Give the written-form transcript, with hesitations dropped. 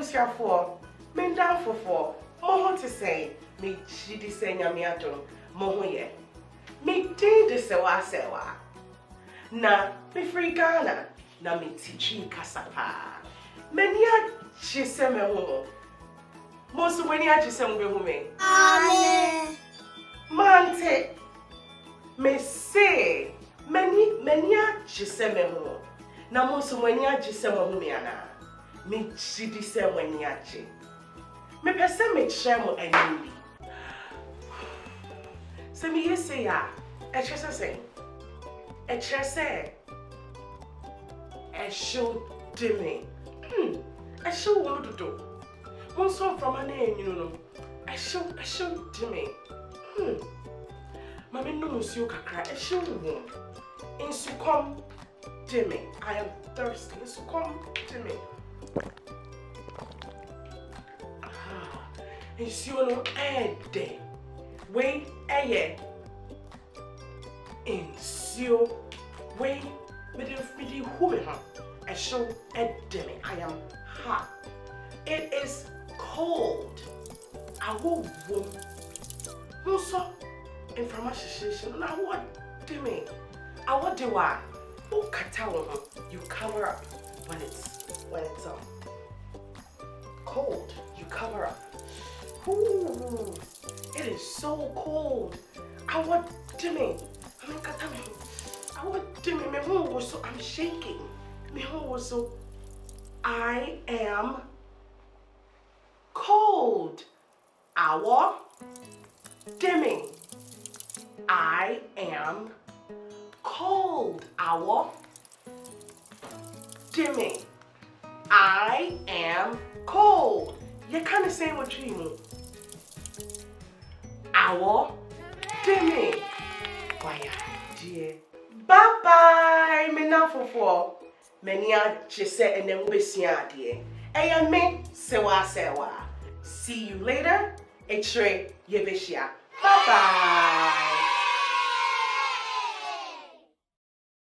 Abusya for, men down for, more to say, me chidi say nyamiato, mohoye. Me ding de sewa sewa. Na, me free Ghana, na me teaching kasapa. Menia chiseme homo. Most when ya chiseme hume. Amen. Mante, me say, menia chiseme homo. Na most when ya chiseme humeana. Me chidi se when ya chi. Me pese me chemo enemy. Se me ye say ya, e chese say. E chese. E show dimi. I show one to do. One song from my name, you know. I show dimi. Mammy no monsieur kakra. I show one. In succumb dimi. I am thirsty. In succumb dimi. In suno ede. Wait, aye. In su. Wait, midi who I show a demi. I am hot. It is cold. I will womb. No so information. Now what demi? I what do I? Oh, katao. You cover up when it's cold. You cover up. Ooh, it is so cold. I what demi? I mean, I what demi? My home was so. I'm shaking. So I am cold. Our dimming. I am cold. Our dimming. I am cold. You kind of say what you mean. Our dimming. Why, dear. Bye bye. Me now for. Menia chise and then wesia dear. Ayame sewa. See you later. Etre yevishia. Bye bye.